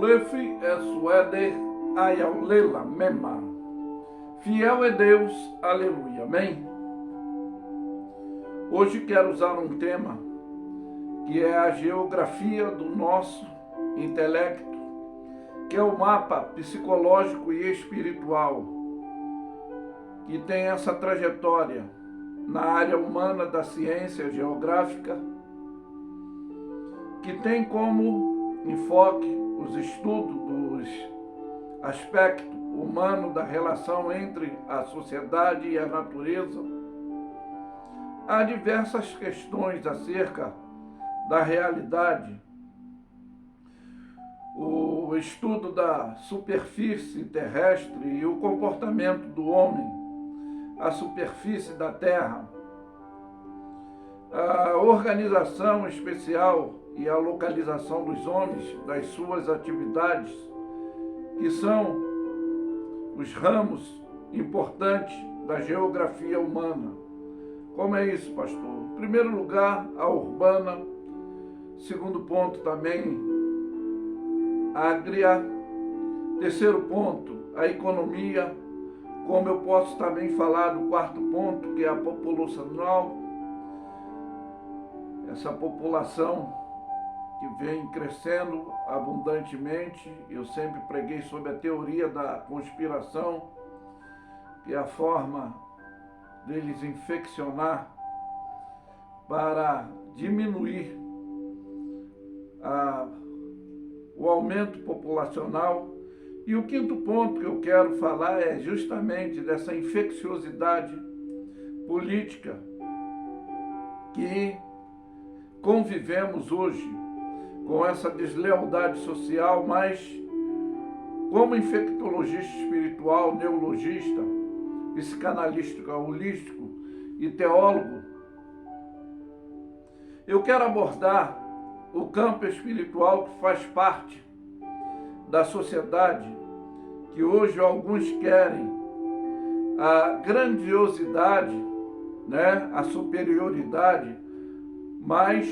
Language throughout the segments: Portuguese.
Ulefi Esuede Ayaulela Mema. Fiel é Deus, aleluia, amém? Hoje quero usar um tema que é a geografia do nosso intelecto, que é o mapa psicológico e espiritual, que tem essa trajetória na área humana da ciência geográfica, que tem como enfoque os estudos dos aspectos humanos da relação entre a sociedade e a natureza. Há diversas questões acerca da realidade, o estudo da superfície terrestre e o comportamento do homem, a superfície da Terra, a organização especial e a localização dos homens, das suas atividades, que são os ramos importantes da geografia humana. Como é isso, pastor? Em primeiro lugar, a urbana. Segundo ponto também, a agria. Terceiro ponto, a economia. Como eu posso também falar do quarto ponto, que é a populacional. Essa população que vem crescendo abundantemente. Eu sempre preguei sobre a teoria da conspiração, que é a forma deles infeccionar para diminuir o aumento populacional. E o quinto ponto que eu quero falar é justamente dessa infecciosidade política que convivemos hoje, com essa deslealdade social, mas como infectologista espiritual, neurologista, psicanalista holístico e teólogo, eu quero abordar o campo espiritual que faz parte da sociedade, que hoje alguns querem a grandiosidade, né, a superioridade, mas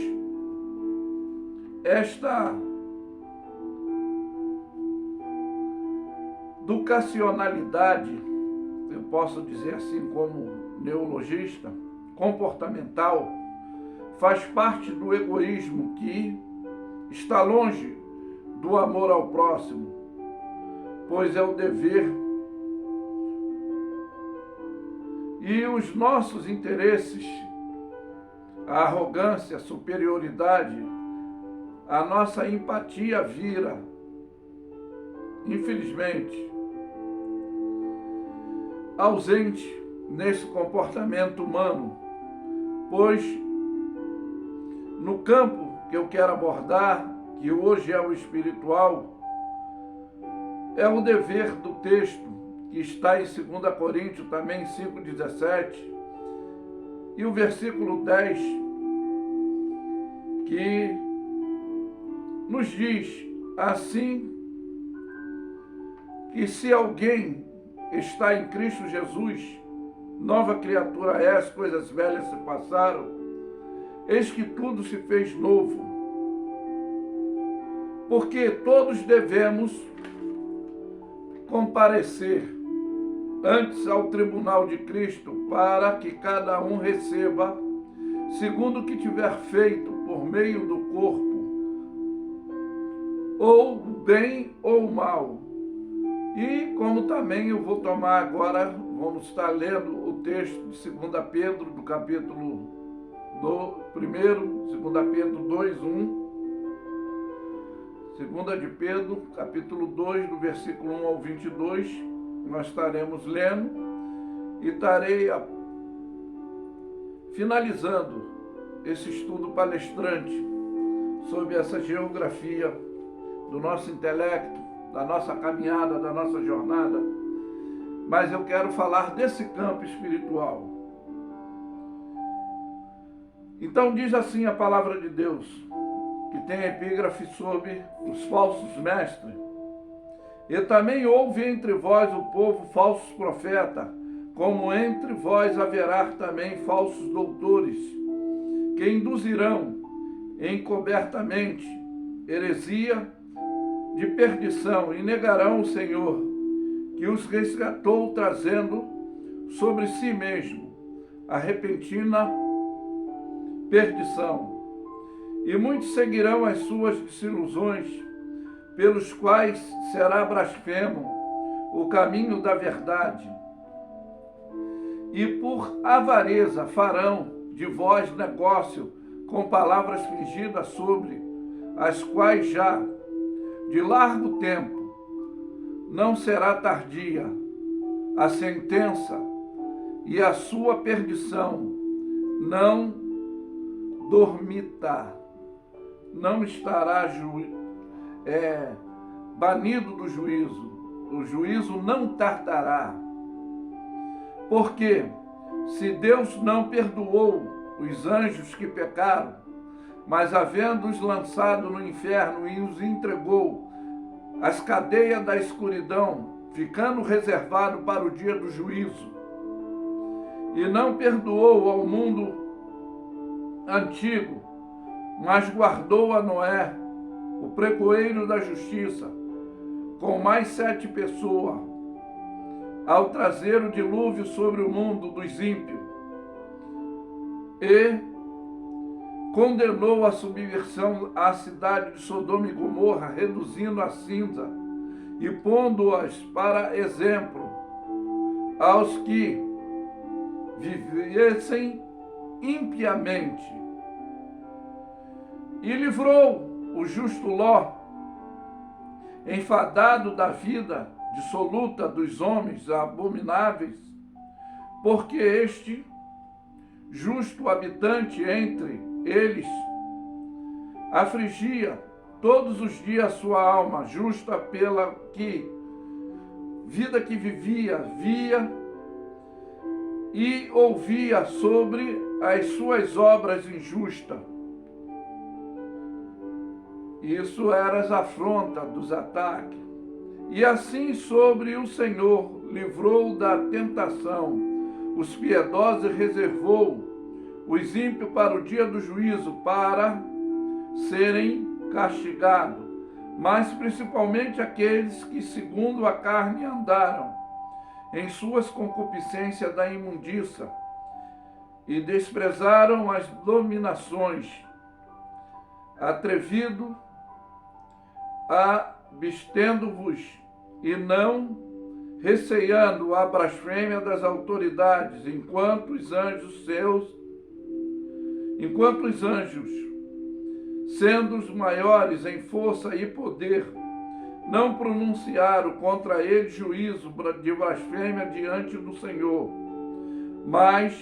esta educacionalidade, eu posso dizer assim como neurologista, comportamental, faz parte do egoísmo que está longe do amor ao próximo, pois é o dever e os nossos interesses, a arrogância, a superioridade, a nossa empatia vira, infelizmente, ausente nesse comportamento humano, pois no campo que eu quero abordar, que hoje é o espiritual, é o dever do texto, que está em 2 Coríntios também 5,17, e o versículo 10, que nos diz assim, que se alguém está em Cristo Jesus, nova criatura é, as coisas velhas se passaram, eis que tudo se fez novo. Porque todos devemos comparecer antes ao tribunal de Cristo, para que cada um receba segundo o que tiver feito por meio do corpo, ou bem ou mal. E como também eu vou tomar agora, vamos estar lendo o texto de 2 Pedro, do capítulo 1, 2 Pedro 2:1, 2 de Pedro, capítulo 2, do versículo 1 ao 22, nós estaremos lendo e estarei finalizando esse estudo palestrante sobre essa geografia do nosso intelecto, da nossa caminhada, da nossa jornada. Mas eu quero falar desse campo espiritual. Então diz assim a palavra de Deus, que tem epígrafe sobre os falsos mestres. E também houve entre vós o povo falsos profetas, como entre vós haverá também falsos doutores, que induzirão encobertamente heresia, de perdição e negarão o Senhor, que os resgatou, trazendo sobre si mesmo a repentina perdição. E muitos seguirão as suas desilusões, pelos quais será blasfemo o caminho da verdade. E por avareza farão de vós negócio com palavras fingidas, sobre as quais já de largo tempo não será tardia a sentença, e a sua perdição não dormitará, não estará banido do juízo, o juízo não tardará. Porque se Deus não perdoou os anjos que pecaram, mas havendo-os lançado no inferno e os entregou às cadeias da escuridão, ficando reservado para o dia do juízo, e não perdoou ao mundo antigo, mas guardou a Noé, o pregoeiro da justiça, com mais 7 pessoas, ao trazer o dilúvio sobre o mundo dos ímpios, e condenou a subversão à cidade de Sodoma e Gomorra, reduzindo a cinza e pondo-as para exemplo aos que vivessem impiamente. E livrou o justo Ló, enfadado da vida dissoluta dos homens abomináveis, porque este justo habitante entre eles afligia todos os dias a sua alma justa, pela vida que vivia, via e ouvia sobre as suas obras injustas. Isso era as afrontas dos ataques. E assim sobre o Senhor livrou da tentação os piedosos, e reservou os ímpios para o dia do juízo, para serem castigados, mas principalmente aqueles que segundo a carne andaram em suas concupiscências da imundícia e desprezaram as dominações, atrevido, abstendo-vos e não receando a blasfêmia das autoridades, enquanto os anjos, sendo os maiores em força e poder, não pronunciaram contra ele juízo de blasfêmia diante do Senhor, mas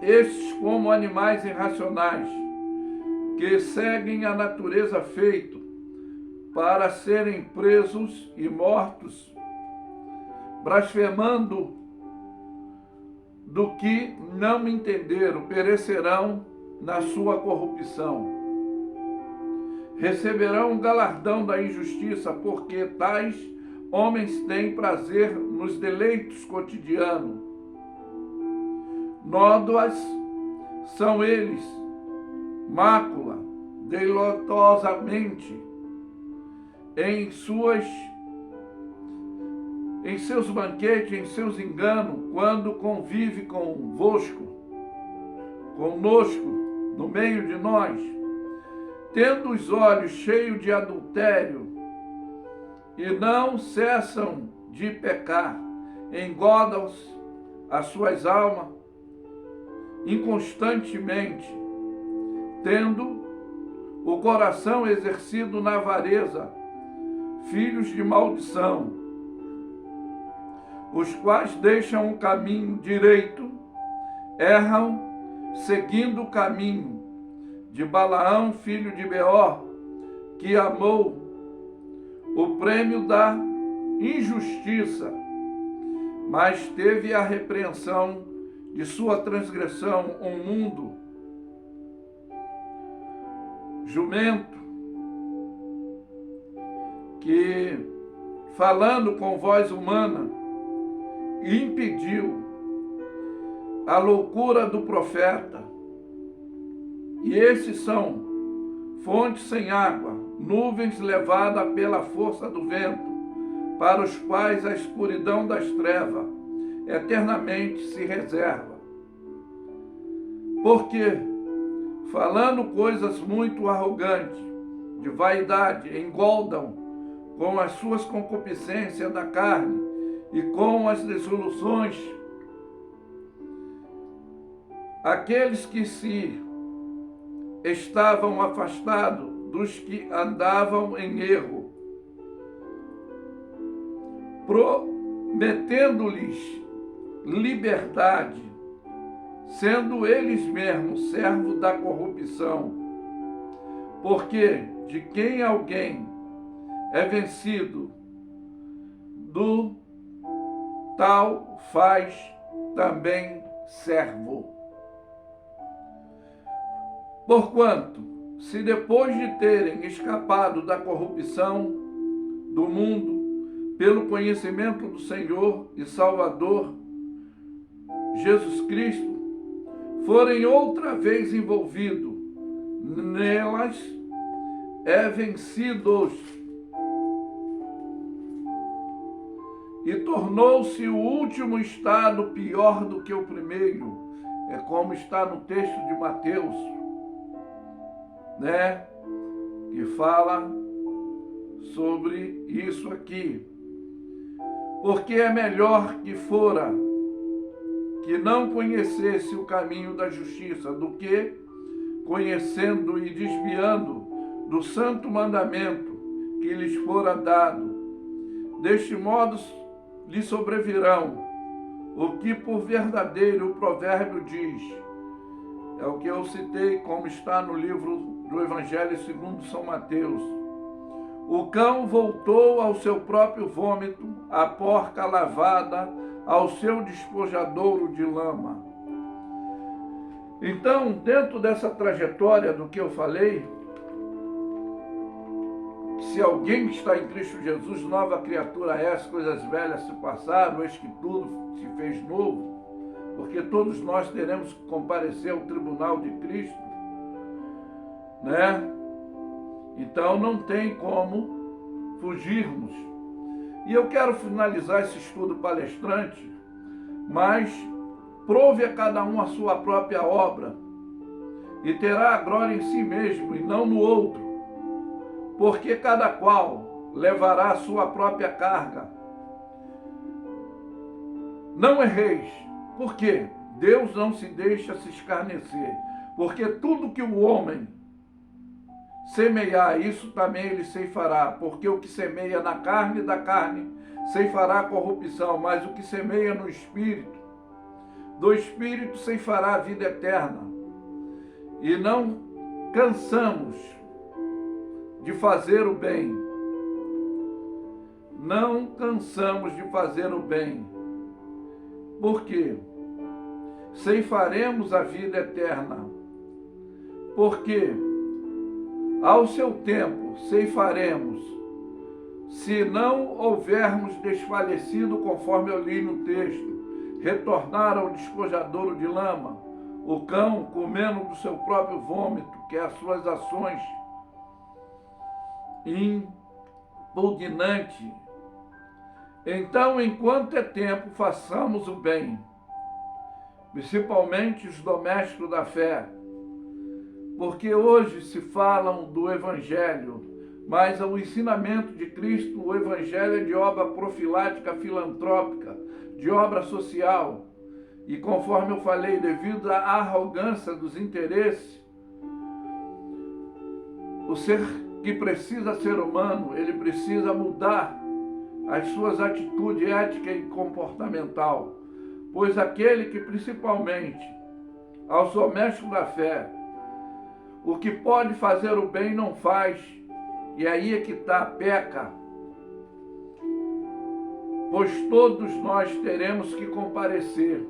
estes, como animais irracionais, que seguem a natureza feito para serem presos e mortos, blasfemando do que não entenderam, perecerão na sua corrupção. Receberão o galardão da injustiça, porque tais homens têm prazer nos deleitos cotidianos. Nódoas são eles, mácula, deleitosamente, em seus banquetes, em seus enganos, quando convive conosco, no meio de nós, tendo os olhos cheios de adultério, e não cessam de pecar, engodam-se as suas almas inconstantemente, tendo o coração exercido na avareza, filhos de maldição, os quais deixam o caminho direito, erram, seguindo o caminho de Balaão, filho de Beor, que amou o prêmio da injustiça, mas teve a repreensão de sua transgressão, um mundo jumento, que, falando com voz humana, impediu a loucura do profeta. E esses são fontes sem água, nuvens levadas pela força do vento, para os quais a escuridão das trevas eternamente se reserva. Porque, falando coisas muito arrogantes, de vaidade, engordam com as suas concupiscências da carne e com as dissoluções aqueles que se estavam afastados dos que andavam em erro, prometendo-lhes liberdade, sendo eles mesmos servos da corrupção. Porque de quem alguém é vencido, do tal faz também servo. Porquanto, se depois de terem escapado da corrupção do mundo, pelo conhecimento do Senhor e Salvador Jesus Cristo, forem outra vez envolvidos nelas, é vencidos, e tornou-se o último estado pior do que o primeiro. É como está no texto de Mateus, né? Que fala sobre isso aqui. Porque é melhor que fora que não conhecesse o caminho da justiça, do que, conhecendo e desviando do santo mandamento que lhes fora dado. Deste modo lhe sobrevirão o que por verdadeiro o provérbio diz. É o que eu citei, como está no livro do Evangelho segundo São Mateus. O cão voltou ao seu próprio vômito, a porca lavada ao seu despojadouro de lama. Então, dentro dessa trajetória do que eu falei, se alguém está em Cristo Jesus, nova criatura é, as coisas velhas se passaram, eis que tudo se fez novo, porque todos nós teremos que comparecer ao tribunal de Cristo, né? Então não tem como fugirmos. E eu quero finalizar esse estudo palestrante, mas prove a cada um a sua própria obra, e terá a glória em si mesmo e não no outro, porque cada qual levará a sua própria carga. Não erreis, porque Deus não se deixa se escarnecer, porque tudo que o homem semear, isso também ele ceifará, porque o que semeia na carne, da carne ceifará a corrupção, mas o que semeia no Espírito, do Espírito ceifará a vida eterna. E não cansamos de fazer o bem. Não cansamos de fazer o bem. Por quê? Ceifaremos a vida eterna. Porque ao seu tempo ceifaremos, se não houvermos desfalecido, conforme eu li no texto, retornar ao despojadouro de lama, o cão comendo do seu próprio vômito, que é as suas ações impugnantes. Então, enquanto é tempo, façamos o bem, principalmente os domésticos da fé, porque hoje se falam do Evangelho, mas o ensinamento de Cristo, o Evangelho é de obra profilática, filantrópica, de obra social. E conforme eu falei, devido à arrogância dos interesses, o ser que precisa ser humano, ele precisa mudar as suas atitudes ética e comportamental, pois aquele que principalmente aos domésticos da fé, o que pode fazer o bem não faz, e aí é que está, peca. Pois todos nós teremos que comparecer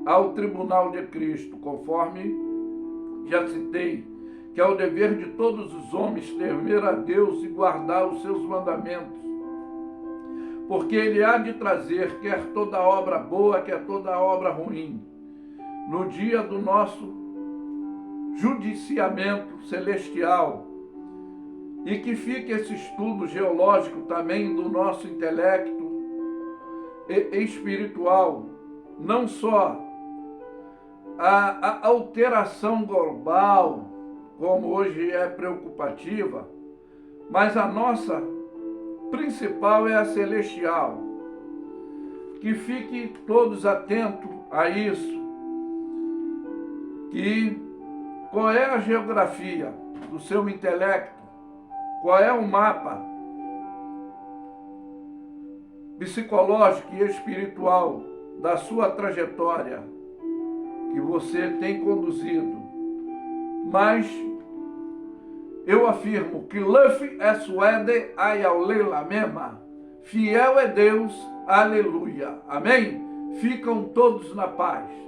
ao tribunal de Cristo, conforme já citei, que é o dever de todos os homens temer a Deus e guardar os seus mandamentos. Porque Ele há de trazer, quer toda obra boa, quer toda obra ruim, no dia do nosso judiciamento celestial, e que fique esse estudo geológico também do nosso intelecto e espiritual, não só a alteração global, como hoje é preocupativa, mas a nossa principal é a celestial. Que fiquem todos atentos a isso, que qual é a geografia do seu intelecto, qual é o mapa psicológico e espiritual da sua trajetória que você tem conduzido. Mas eu afirmo que Luffy é suede ayalela mesma. Fiel é Deus, aleluia. Amém? Ficam todos na paz.